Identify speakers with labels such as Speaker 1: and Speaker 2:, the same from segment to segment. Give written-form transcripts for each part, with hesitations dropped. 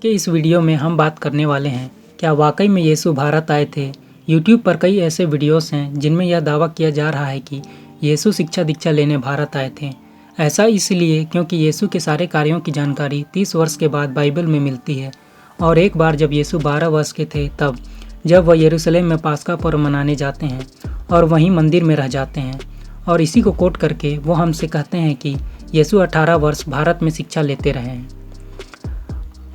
Speaker 1: के इस वीडियो में हम बात करने वाले हैं, क्या वाकई में यीशु भारत आए थे। यूट्यूब पर कई ऐसे वीडियोस हैं जिनमें यह दावा किया जा रहा है कि यीशु शिक्षा दीक्षा लेने भारत आए थे। ऐसा इसलिए क्योंकि यीशु के सारे कार्यों की जानकारी 30 वर्ष के बाद बाइबल में मिलती है। और एक बार जब यीशु 12 वर्ष के थे, तब जब वह यरूशलेम में पास्का पर्व मनाने जाते हैं और वहीं मंदिर में रह जाते हैं, और इसी को कोट करके वो हमसे कहते हैं कि यीशु 18 वर्ष भारत में शिक्षा लेते रहे हैं।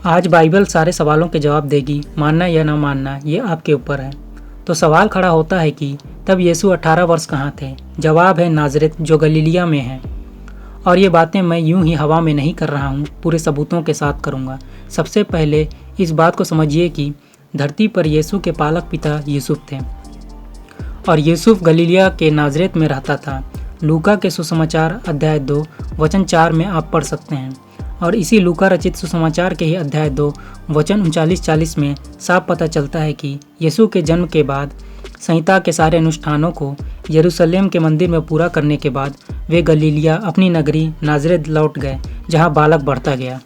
Speaker 1: आज बाइबल सारे सवालों के जवाब देगी, मानना या ना मानना ये आपके ऊपर है। तो सवाल खड़ा होता है कि तब यीशु 18 वर्ष कहाँ थे। जवाब है नाज़रेत, जो गलीलिया में है। और ये बातें मैं यूं ही हवा में नहीं कर रहा हूँ, पूरे सबूतों के साथ करूँगा। सबसे पहले इस बात को समझिए कि धरती पर यीशु के पालक पिता यूसुफ थे और यूसुफ गलीलिया के नाज़रेत में रहता था। लूका के सुसमाचार अध्याय 2 वचन 4 में आप पढ़ सकते हैं। और इसी लूका रचित सुसमाचार के ही अध्याय 2 वचन 39-40 में साफ पता चलता है कि यीशु के जन्म के बाद संहिता के सारे अनुष्ठानों को यरूशलेम के मंदिर में पूरा करने के बाद वे गलीलिया अपनी नगरी नाज़रेत लौट गए, जहां बालक बढ़ता गया।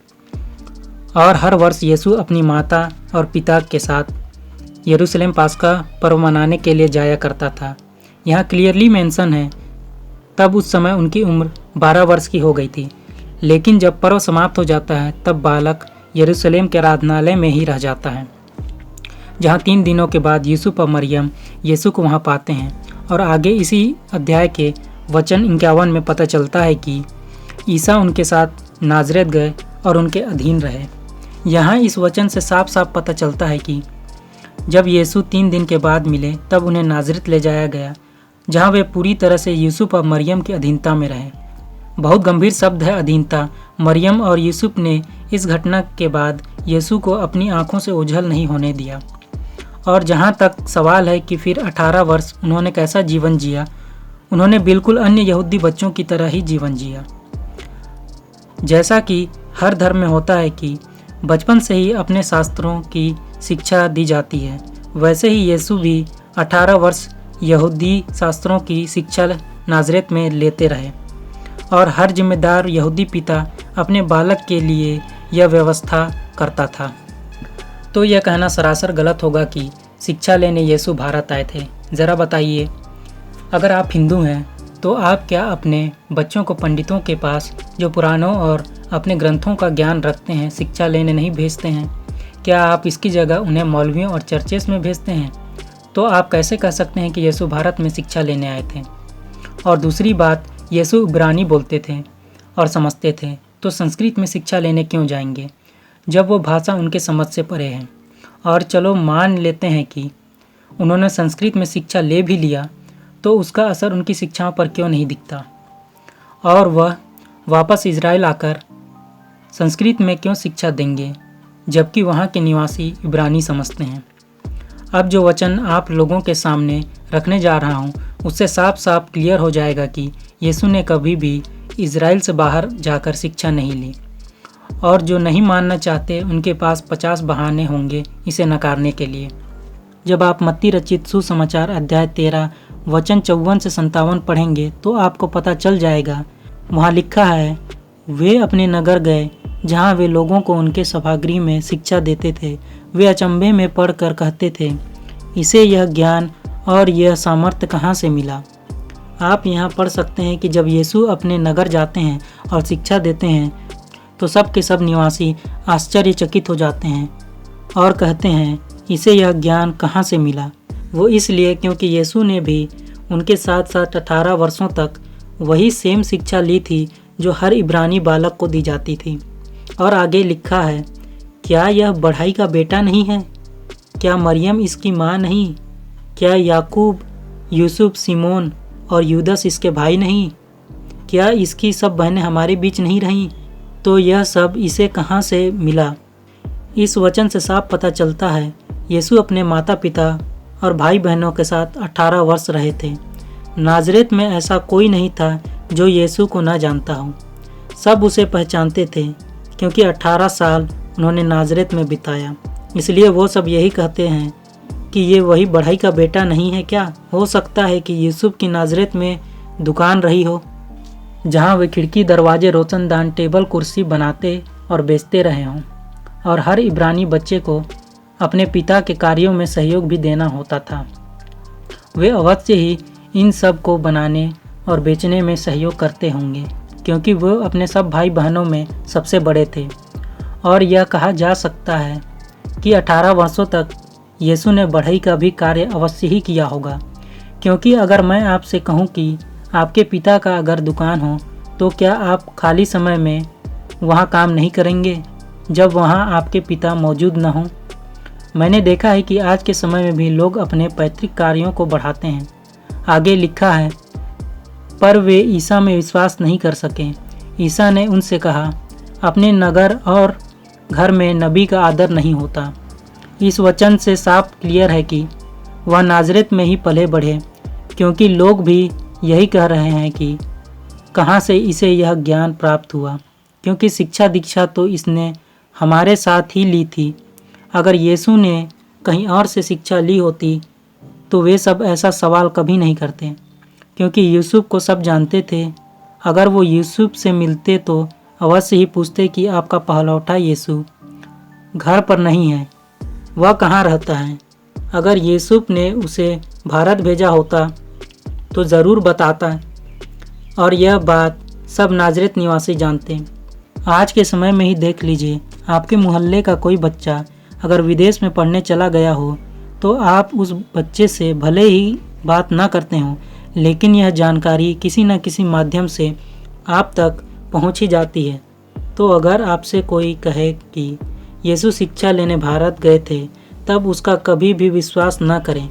Speaker 1: और हर वर्ष यीशु अपनी माता और पिता के साथ यरूशलेम पास्का पर्व मनाने के लिए जाया करता था। यहाँ क्लियरली मेंशन है, तब उस समय उनकी उम्र 12 वर्ष की हो गई थी। लेकिन जब पर्व समाप्त हो जाता है, तब बालक यरूशलेम के आराधनालय में ही रह जाता है, जहाँ 3 दिनों के बाद यूसुफ और मरियम यीशु को वहाँ पाते हैं। और आगे इसी अध्याय के वचन 51 में पता चलता है कि ईसा उनके साथ नाज़रेत गए और उनके अधीन रहे। यहाँ इस वचन से साफ साफ पता चलता है कि जब यीशु 3 दिन के बाद मिले, तब उन्हें नाज़रेत ले जाया गया, जहाँ वे पूरी तरह से यूसुफ और मरियम की अधीनता में रहे। बहुत गंभीर शब्द है अधीनता। मरियम और यूसुफ ने इस घटना के बाद यीशु को अपनी आंखों से ओझल नहीं होने दिया। और जहाँ तक सवाल है कि फिर 18 वर्ष उन्होंने कैसा जीवन जिया, उन्होंने बिल्कुल अन्य यहूदी बच्चों की तरह ही जीवन जिया। जैसा कि हर धर्म में होता है कि बचपन से ही अपने शास्त्रों की शिक्षा दी जाती है, वैसे ही यीशु भी 18 वर्ष यहूदी शास्त्रों की शिक्षा नाज़रेत में लेते रहे। और हर जिम्मेदार यहूदी पिता अपने बालक के लिए यह व्यवस्था करता था। तो यह कहना सरासर गलत होगा कि शिक्षा लेने यीशु भारत आए थे। ज़रा बताइए, अगर आप हिंदू हैं तो आप क्या अपने बच्चों को पंडितों के पास, जो पुराणों और अपने ग्रंथों का ज्ञान रखते हैं, शिक्षा लेने नहीं भेजते हैं? क्या आप इसकी जगह उन्हें मौलवियों और चर्चेस में भेजते हैं? तो आप कैसे कह सकते हैं कि यीशु भारत में शिक्षा लेने आए थे? और दूसरी बात, यीशु इब्रानी बोलते थे और समझते थे, तो संस्कृत में शिक्षा लेने क्यों जाएंगे जब वो भाषा उनके समझ से परे है? और चलो मान लेते हैं कि उन्होंने संस्कृत में शिक्षा ले भी लिया, तो उसका असर उनकी शिक्षाओं पर क्यों नहीं दिखता? और वह वापस इजराइल आकर संस्कृत में क्यों शिक्षा देंगे, जबकि वहाँ के निवासी इब्रानी समझते हैं? अब जो वचन आप लोगों के सामने रखने जा रहा हूँ, उससे साफ साफ क्लियर हो जाएगा कि यीशु ने कभी भी इज़राइल से बाहर जाकर शिक्षा नहीं ली। और जो नहीं मानना चाहते, उनके पास 50 बहाने होंगे इसे नकारने के लिए। जब आप मत्ती रचित सुसमाचार अध्याय 13 वचन 54 से 57 पढ़ेंगे, तो आपको पता चल जाएगा। वहाँ लिखा है, वे अपने नगर गए, जहाँ वे लोगों को उनके सभागृह में शिक्षा देते थे। वे अचंभे में पढ़कर कहते थे, इसे यह ज्ञान और यह सामर्थ्य कहाँ से मिला? आप यहाँ पढ़ सकते हैं कि जब यीशु अपने नगर जाते हैं और शिक्षा देते हैं, तो सब के सब निवासी आश्चर्यचकित हो जाते हैं और कहते हैं, इसे यह ज्ञान कहाँ से मिला? वो इसलिए क्योंकि यीशु ने भी उनके साथ साथ 18 वर्षों तक वही सेम शिक्षा ली थी जो हर इब्रानी बालक को दी जाती थी। और आगे लिखा है, क्या यह बढ़ाई का बेटा नहीं है? क्या मरियम इसकी माँ नहीं? क्या याकूब, यूसुफ, सिमोन और यूदस इसके भाई नहीं? क्या इसकी सब बहनें हमारे बीच नहीं रहीं? तो यह सब इसे कहाँ से मिला? इस वचन से साफ पता चलता है, यीशु अपने माता पिता और भाई बहनों के साथ 18 वर्ष रहे थे। नाज़रेत में ऐसा कोई नहीं था जो यीशु को ना जानता हो। सब उसे पहचानते थे, क्योंकि 18 साल उन्होंने नाज़रेत में बिताया। इसलिए वो सब यही कहते हैं कि ये वही बढ़ाई का बेटा नहीं है क्या? हो सकता है कि यूसुफ की नाज़रेत में दुकान रही हो, जहाँ वे खिड़की, दरवाजे, रोशनदान, टेबल, कुर्सी बनाते और बेचते रहे हों। और हर इब्रानी बच्चे को अपने पिता के कार्यों में सहयोग भी देना होता था। वे अवश्य ही इन सब को बनाने और बेचने में सहयोग करते होंगे, क्योंकि वो अपने सब भाई बहनों में सबसे बड़े थे। और यह कहा जा सकता है कि 18 वर्षों तक यीशु ने बढ़ई का भी कार्य अवश्य ही किया होगा, क्योंकि अगर मैं आपसे कहूँ कि आपके पिता का अगर दुकान हो तो क्या आप खाली समय में वहाँ काम नहीं करेंगे जब वहाँ आपके पिता मौजूद न हों? मैंने देखा है कि आज के समय में भी लोग अपने पैतृक कार्यों को बढ़ाते हैं। आगे लिखा है, पर वे ईसा में विश्वास नहीं कर सके। ईसा ने उनसे कहा, अपने नगर और घर में नबी का आदर नहीं होता। इस वचन से साफ क्लियर है कि वह नाज़रेत में ही पले बढ़े, क्योंकि लोग भी यही कह रहे हैं कि कहाँ से इसे यह ज्ञान प्राप्त हुआ, क्योंकि शिक्षा दीक्षा तो इसने हमारे साथ ही ली थी। अगर यीशु ने कहीं और से शिक्षा ली होती तो वे सब ऐसा सवाल कभी नहीं करते, क्योंकि यूसुफ को सब जानते थे। अगर वो यूसुफ से मिलते तो अवश्य ही पूछते कि आपका पहलौठा यीशु घर पर नहीं है, वह कहाँ रहता है। अगर यूसुफ ने उसे भारत भेजा होता तो ज़रूर बताता, और यह बात सब नाज़रेत निवासी जानते। आज के समय में ही देख लीजिए, आपके मोहल्ले का कोई बच्चा अगर विदेश में पढ़ने चला गया हो तो आप उस बच्चे से भले ही बात ना करते हों, लेकिन यह जानकारी किसी न किसी माध्यम से आप तक पहुंच ही जाती है। तो अगर आपसे कोई कहे कि यीशु शिक्षा लेने भारत गए थे, तब उसका कभी भी विश्वास न करें,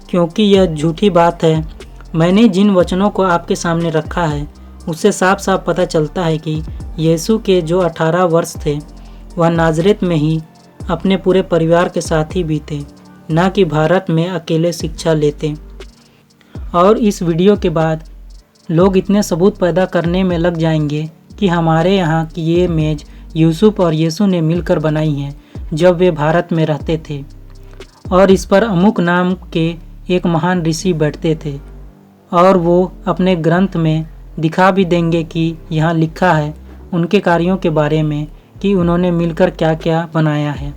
Speaker 1: क्योंकि यह झूठी बात है। मैंने जिन वचनों को आपके सामने रखा है उससे साफ साफ पता चलता है कि यीशु के जो 18 वर्ष थे वह नाज़रेत में ही अपने पूरे परिवार के साथ ही बीते, न कि भारत में अकेले शिक्षा लेते। और इस वीडियो के बाद लोग इतने सबूत पैदा करने में लग जाएंगे कि हमारे यहाँ की ये मेज़ यूसुफ और यीशु ने मिलकर बनाई है जब वे भारत में रहते थे, और इस पर अमुक नाम के एक महान ऋषि बैठते थे, और वो अपने ग्रंथ में दिखा भी देंगे कि यहाँ लिखा है उनके कार्यों के बारे में कि उन्होंने मिलकर क्या क्या बनाया है।